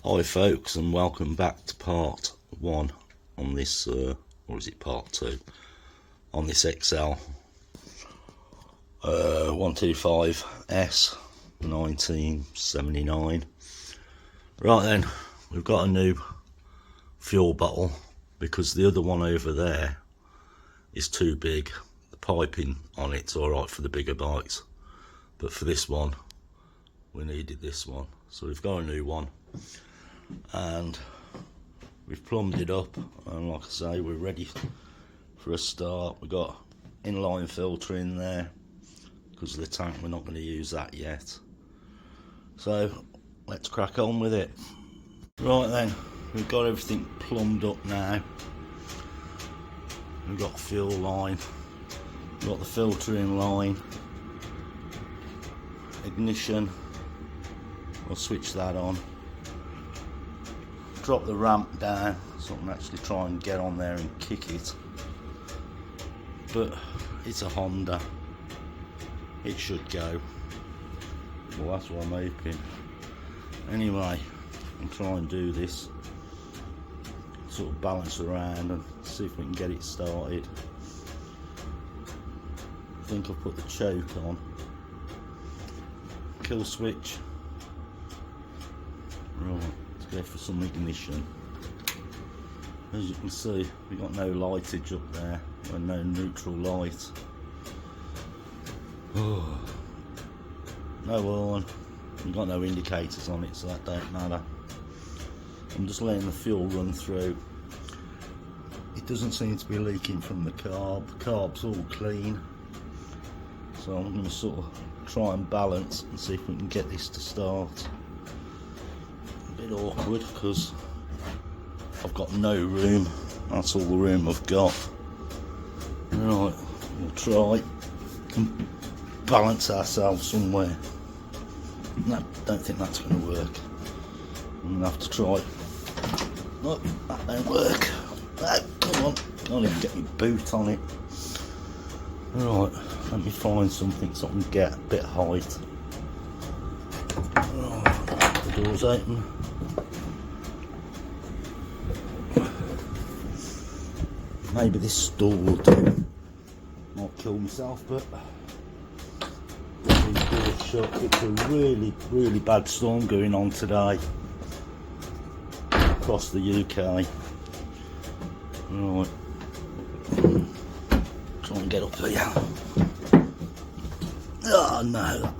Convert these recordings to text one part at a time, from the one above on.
Hi folks, and welcome back to part 1 on this, or is it part 2, on this XL 125S 1979. Right then, we've got a new fuel bottle because the other one over there is too big. The piping on it's alright for the bigger bikes, but for this one we needed this one, so we've got a new one. And we've plumbed it up, and like I say, we're ready for a start. We've got inline filter in there because of the tank. We're not going to use that yet, so let's crack on with it. Right then, we've got everything plumbed up now. We've got fuel line, we've got the filter in line, ignition, we'll switch that on. Drop the ramp down so I can actually try and get on there and kick it, but it's a Honda, it should go. Well, that's what I'm hoping. Anyway, I'll try and do this, sort of balance around and see if we can get it started. I think I've put the choke on, kill switch. Right, let's go for some ignition. As you can see, we've got no lightage up there, and no neutral light. Oh, no horn, we've got no indicators on it, so that don't matter. I'm just letting the fuel run through. It doesn't seem to be leaking from the carb. The carb's all clean, so I'm going to sort of try and balance and see if we can get this to start. A bit awkward because I've got no room, that's all the room I've got. Right, we'll try and balance ourselves somewhere. No, don't think that's going to work. I'm going to have to try. No, that don't work. No, come on, can't even get my boot on it. Right, let me find something so I can get a bit of height. Right, the door's open. Maybe this stall will do. Might kill myself, but these doors shut. It's a really bad storm going on today across the UK. Right, try and get up here. Oh no,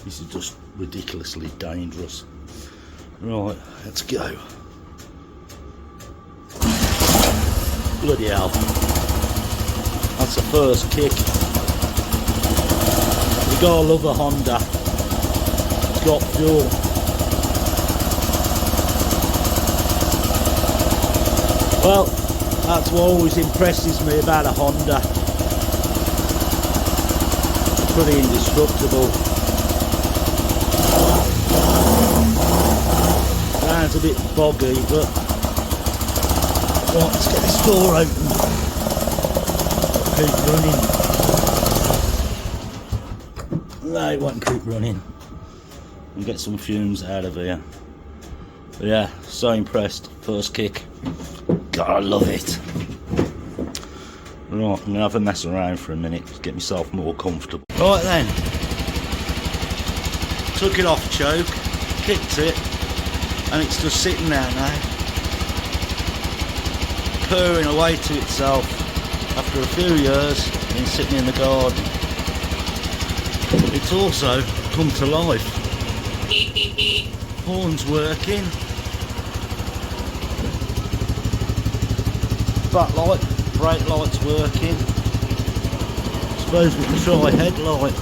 this is just ridiculously dangerous. Right, let's go. Bloody hell, that's the first kick. You gotta love a Honda, it's got fuel. Well, that's what always impresses me about a Honda. It's pretty indestructible. Sounds a bit boggy, but right, let's get this door open. Keep running. No, it won't keep running. And get some fumes out of here. But yeah, so impressed. First kick. Gotta love it. Right, I'm gonna have a mess around for a minute to get myself more comfortable. Right then. Took it off choke, kicked it, and it's just sitting there now, purring away to itself after a few years been sitting in the garden. It's also come to life. Horn's working, backlight, brake light's working. Suppose we can try headlight.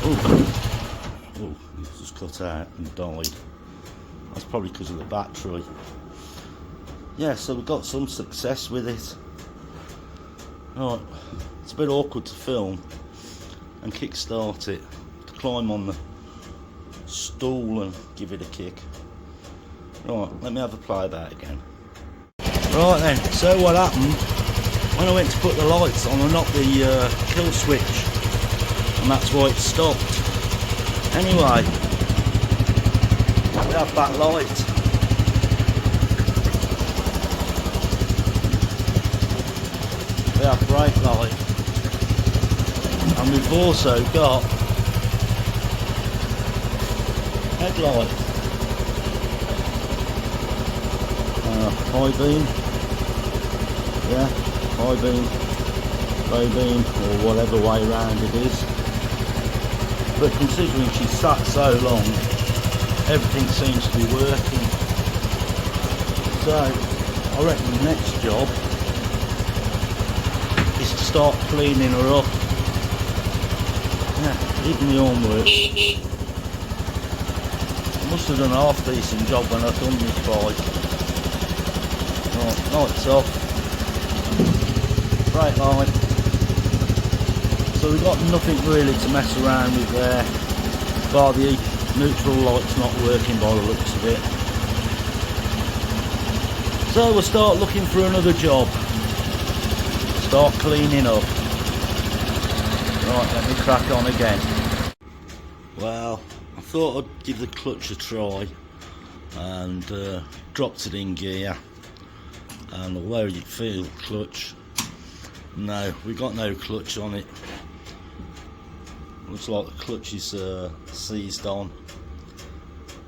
Oh, it's just cut out and died. That's probably because of the battery. Yeah, so we got some success with it. Right, it's a bit awkward to film and kick start it, to climb on the stool and give it a kick. Right, let me have a play of that again. Right then, so what happened, when I went to put the lights on, I knocked the kill switch, and that's why it stopped. Anyway, We have backlight. We have brake light. And we've also got headlight. High beam. Yeah, high beam, low beam, or whatever way round it is. But considering she's sat so long, everything seems to be working. So I reckon the next job is to start cleaning her up. Yeah, even the arm works. I must have done a half decent job when I've done this bike. Right, lights off, brake light. So we've got nothing really to mess around with there, bar the neutral light's not working by the looks of it. So we'll start looking for another job, start cleaning up. Right, let me crack on again. Well, I thought I'd give the clutch a try and dropped it in gear, and although you feel clutch, no, we got no clutch on it. Looks like the clutch is seized on.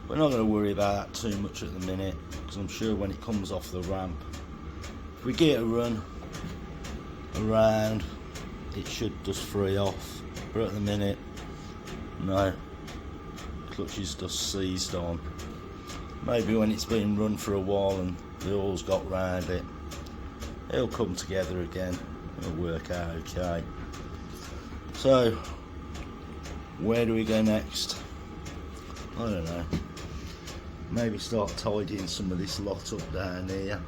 We're not going to worry about that too much at the minute, because I'm sure when it comes off the ramp, if we get a run around, it should just free off. But at the minute, no, clutch is just seized on. Maybe when it's been run for a while and the oil's got round it, it'll come together again. It'll work out okay. So where do we go next? I don't know. Maybe start tidying some of this lot up down here.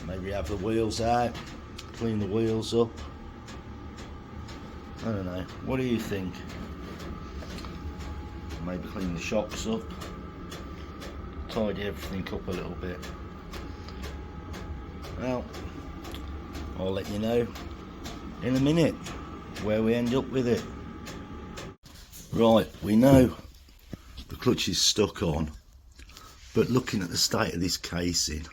Maybe have the wheels out, clean the wheels up. I don't know. What do you think? Maybe clean the shocks up, tidy everything up a little bit. Well, I'll let you know in a minute where we end up with it. Right, we know the clutch is stuck on, but looking at the state of this casing,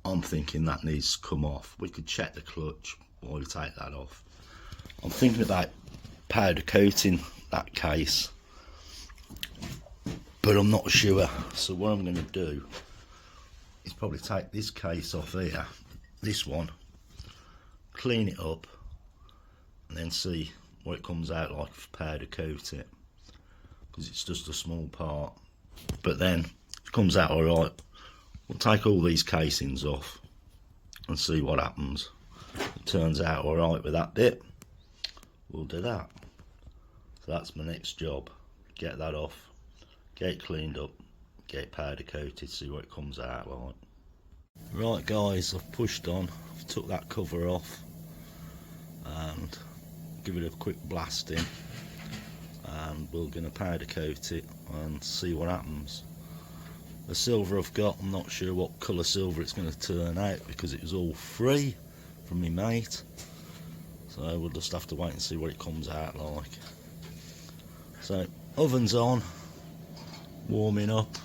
I'm thinking that needs to come off. We could check the clutch while we take that off. I'm thinking about powder coating that case, but I'm not sure. So what I'm going to do is probably take this case off here, this one, clean it up, and then see what it comes out like if powder coat it, because it's just a small part. But then if it comes out alright, we'll take all these casings off and see what happens. If it turns out alright with that bit, we'll do that. So that's my next job, get that off, get it cleaned up, get it powder coated, see what it comes out like. Right guys, I've pushed on, I've took that cover off and give it a quick blast in, and we're going to powder coat it and see what happens. The silver I've got, I'm not sure what colour silver it's going to turn out because it was all free from my mate, so we'll just have to wait and see what it comes out like. So oven's on, warming up,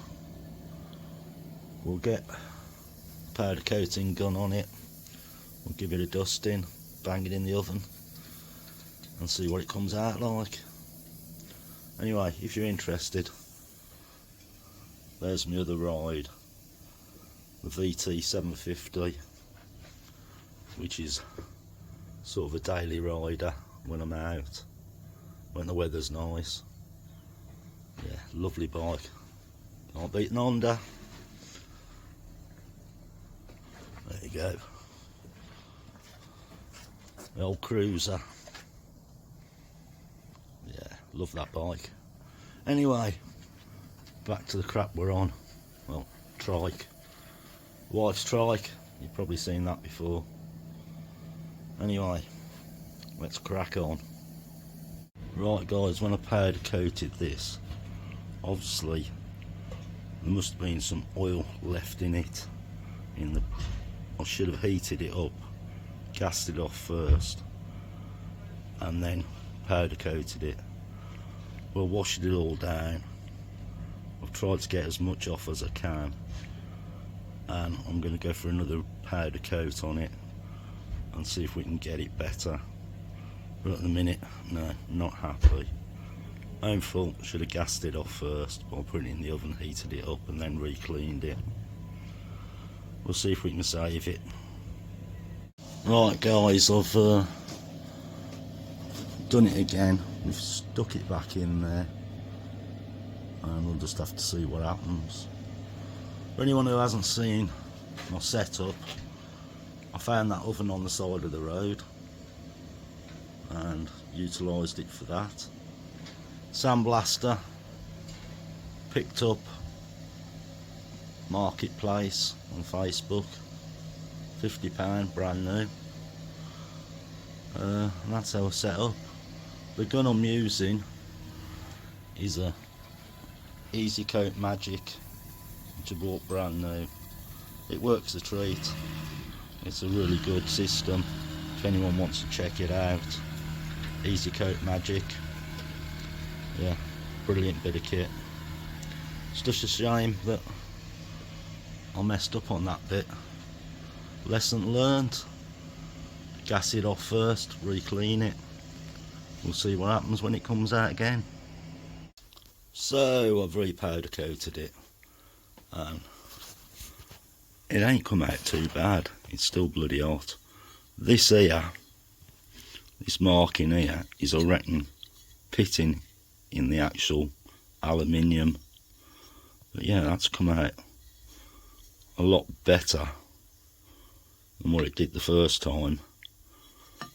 we'll get powder coating gun on it, we'll give it a dusting, bang it in the oven and see what it comes out like. Anyway, if you're interested, there's my other ride, the VT750, which is sort of a daily rider when I'm out, when the weather's nice. Yeah, lovely bike, can't beat an Honda. There you go, the old cruiser. Yeah, love that bike. Anyway, back to the crap we're on. Well, trike, wife's trike, you've probably seen that before. Anyway, let's crack on. Right guys, when I powder coated this, obviously there must have been some oil left in it. I should have heated it up, gassed it off first, and then powder coated it. Well, washed it all down, I've tried to get as much off as I can, and I'm going to go for another powder coat on it and see if we can get it better. But at the minute, no, not happy. Own fault, should have gassed it off first by putting it in the oven, heated it up and then re-cleaned it. We'll see if we can save it. Right guys, I've done it again. We've stuck it back in there and we'll just have to see what happens. For anyone who hasn't seen my setup, I found that oven on the side of the road and utilised it for that. Sandblaster, picked up Marketplace on Facebook, £50 brand new, and that's how I set up. The gun I'm using is a Easy Coat Magic, which I bought brand new. It works a treat. It's a really good system. If anyone wants to check it out, Easy Coat Magic. Yeah, brilliant bit of kit. It's just a shame that I messed up on that bit. Lesson learned. Gas it off first, re-clean it. We'll see what happens when it comes out again. So I've re-powder coated it, and it ain't come out too bad. It's still bloody hot. This here, this marking here, is I reckon pitting in the actual aluminium. But yeah, that's come out a lot better than what it did the first time.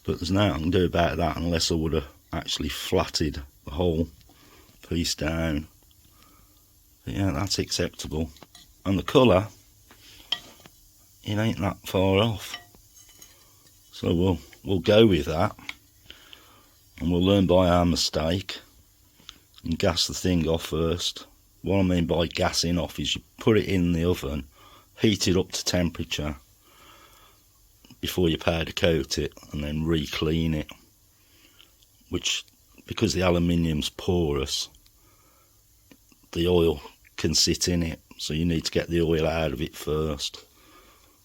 But there's nothing I can do about that unless I would have actually flatted the whole piece down. But yeah, that's acceptable. And the colour, it ain't that far off. So we'll go with that, and we'll learn by our mistake and gas the thing off first. What I mean by gassing off is you put it in the oven, heat it up to temperature before you powder coat it, and then re-clean it, which, because the aluminium's porous, the oil can sit in it, so you need to get the oil out of it first.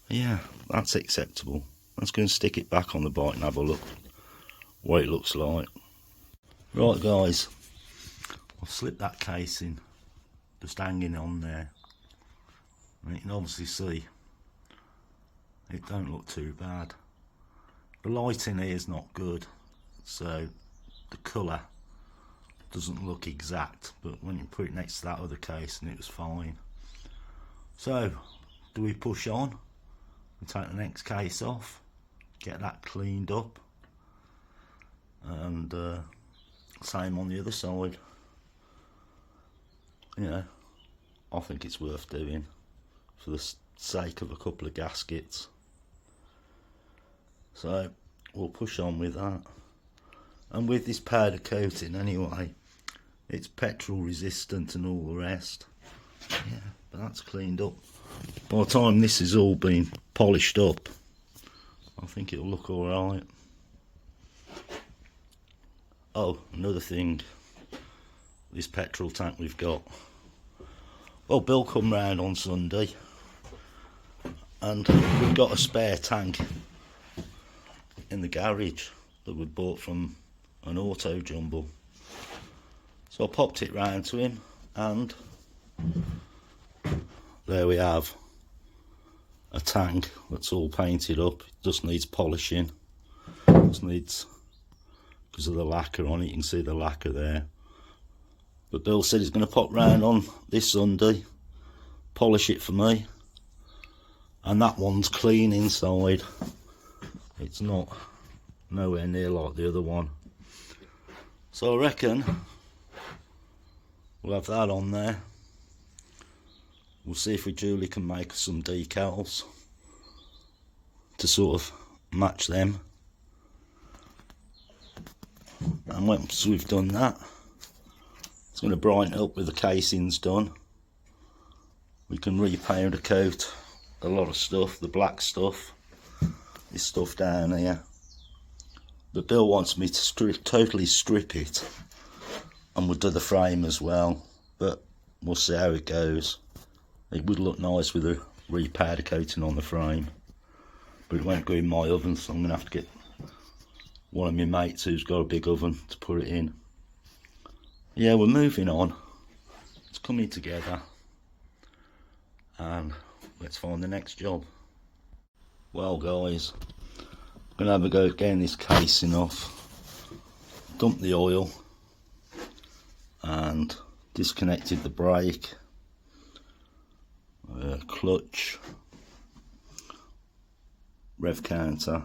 Yeah, that's acceptable. Let's go and stick it back on the bike and have a look what it looks like. Right guys, I've slipped that casing just hanging on there, and you can obviously see it don't look too bad. The lighting here is not good, so the colour doesn't look exact, but when you put it next to that other casing it was fine. So do we push on and take the next case off, get that cleaned up, and same on the other side? You know, I think it's worth doing for the sake of a couple of gaskets. So we'll push on with that. And with this powder coating anyway, it's petrol resistant and all the rest. Yeah, but that's cleaned up. By the time this is all been polished up, I think it'll look alright. Oh, another thing, this petrol tank we've got. Well, Bill come round on Sunday and we've got a spare tank in the garage that we bought from an auto jumble. So I popped it round to him, and there we have a tank that's all painted up. It just needs polishing. Just needs, because of the lacquer on it, you can see the lacquer there. But Bill said he's going to pop round on this Sunday, polish it for me, and that one's clean inside. It's not nowhere near like the other one. So I reckon we'll have that on there. We'll see if we duly can make some decals to sort of match them. And once we've done that, it's going to brighten up with the casings done. We can re-powder coat a lot of stuff, the black stuff, this stuff down here. But Bill wants me to totally strip it, and we'll do the frame as well. But we'll see how it goes. It would look nice with a repowder coating on the frame, but it won't go in my oven, so I'm going to have to get one of my mates who's got a big oven to put it in. Yeah, we're moving on. It's coming together, and let's find the next job. Well guys, I'm going to have a go at getting this casing off. Dump the oil and disconnected the brake, clutch, rev counter.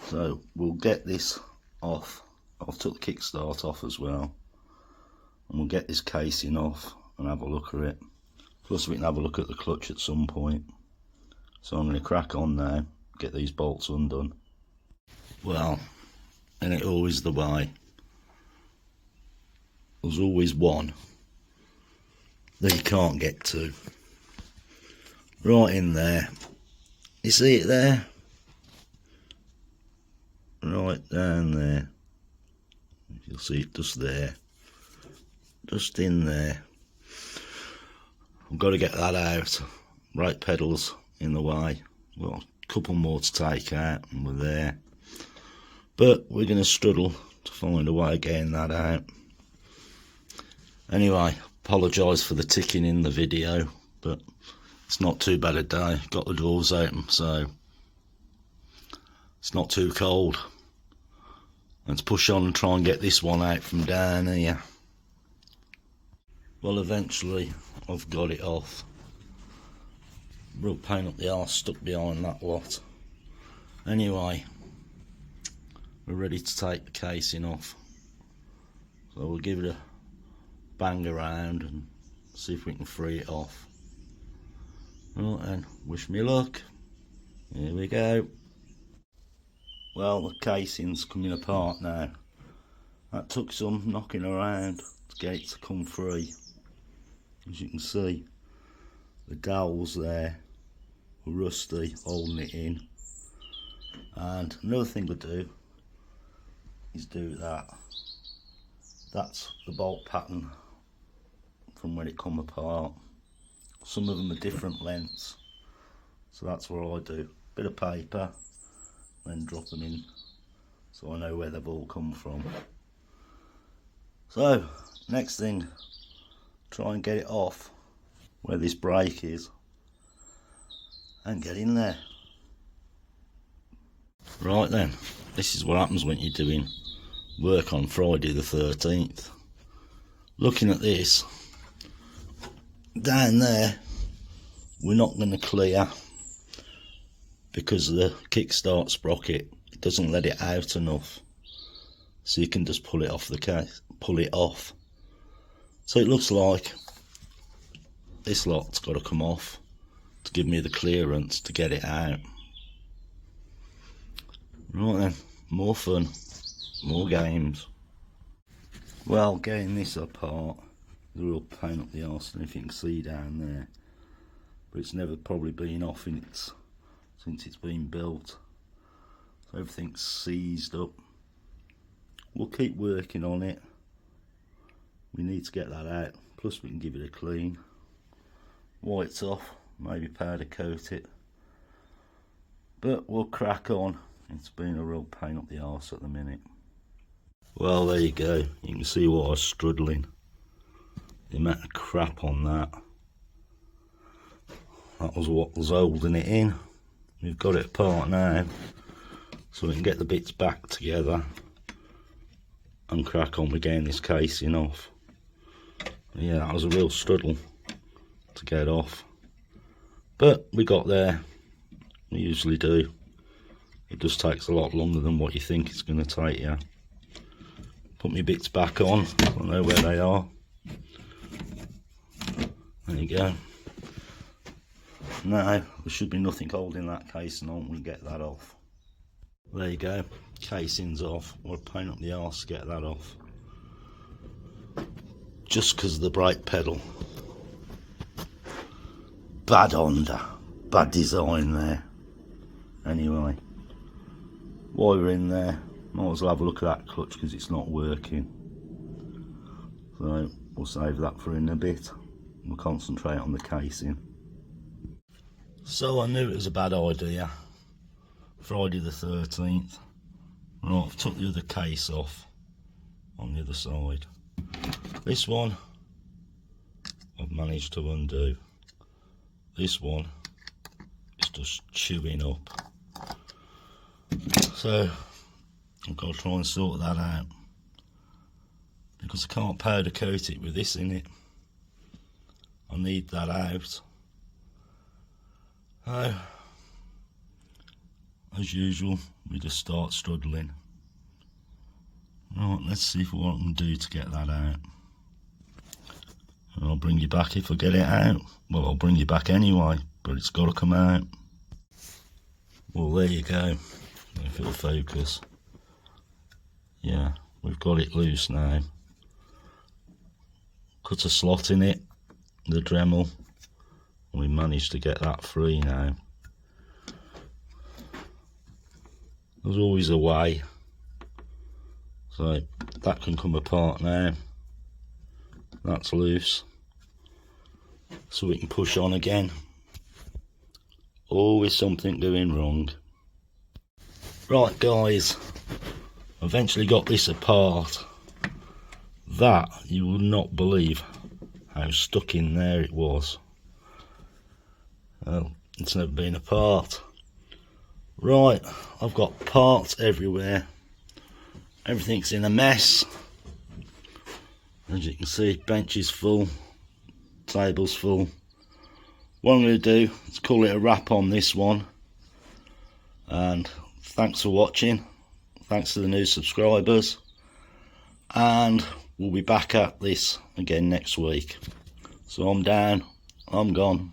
So we'll get this off. I've took the kickstart off as well, and we'll get this casing off and have a look at it. Plus we can have a look at the clutch at some point. So I'm going to crack on now, get these bolts undone. Well, and it's always the way. There's always one that you can't get to. Right in there. You see it there? Right down there. You'll see it just there. Just in there. I've got to get that out. Brake pedals in the way. Well, a couple more to take out and we're there. But we're going to struggle to find a way of getting that out. Anyway, apologise for the ticking in the video, but it's not too bad a day. Got the doors open, so it's not too cold. Let's push on and try and get this one out from down here. Well, eventually I've got it off. Real pain up the arse stuck behind that lot. Anyway, we're ready to take the casing off. So we'll give it a bang around and see if we can free it off. Right then, wish me luck. Here we go. Well, the casing's coming apart now. That took some knocking around to get it to come free. As you can see, the dowels there were rusty, holding it in. And another thing to do is do that. That's the bolt pattern from when it come apart. Some of them are different lengths, so that's what I do. Bit of paper, then drop them in so I know where they've all come from. So next thing, try and get it off where this brake is and get in there. Right then, this is what happens when you're doing work on Friday the 13th. Looking at this, down there we're not going to clear because the kickstart sprocket, it doesn't let it out enough, so you can just pull it off the case, pull it off. So it looks like this lot's got to come off to give me the clearance to get it out. Right then, more fun, more games. Well, getting this apart is a real pain up the arse, and if you can see down there, but it's never probably been off in its since it's been built, so everything's seized up. We'll keep working on it. We need to get that out, plus we can give it a clean. White's off, maybe powder coat it, but we'll crack on. It's been a real pain up the arse at the minute. Well, there you go. You can see what I was struggling. The amount of crap on that. That was what was holding it in. We've got it apart now, so we can get the bits back together and crack on with getting this casing off. Yeah, that was a real struggle to get off, but we got there. We usually do. It just takes a lot longer than what you think it's going to take you. Put my bits back on, I know where they are. There you go. Now, there should be nothing holding that casing on. We'll get that off. There you go, casing's off. What a pain up the arse to get that off. Just because of the brake pedal. Bad Honda, bad design there. Anyway, while we're in there, might as well have a look at that clutch because it's not working. So we'll save that for in a bit. We'll concentrate on the casing. So I knew it was a bad idea. Friday the 13th. Right, I've took the other case off on the other side. This one I've managed to undo. This one is just chewing up. So I've got to try and sort that out, because I can't powder coat it with this in it. I need that out. As usual, we just start struggling. Right, let's see what I can do to get that out. And I'll bring you back if I get it out. Well, I'll bring you back anyway, but it's got to come out. Well, there you go. If it'll focus. Yeah, we've got it loose now. Cut a slot in it, the Dremel, and we managed to get that free now. There's always a way. So that can come apart now. That's loose. So we can push on again. Always something going wrong. Right guys, I eventually got this apart. That, you will not believe how stuck in there it was. Well, it's never been apart. Right, I've got parts everywhere. Everything's in a mess. As you can see, bench is full, table's full. What I'm going to do is call it a wrap on this one. And thanks for watching. Thanks to the new subscribers. And we'll be back at this again next week. So I'm down, I'm gone.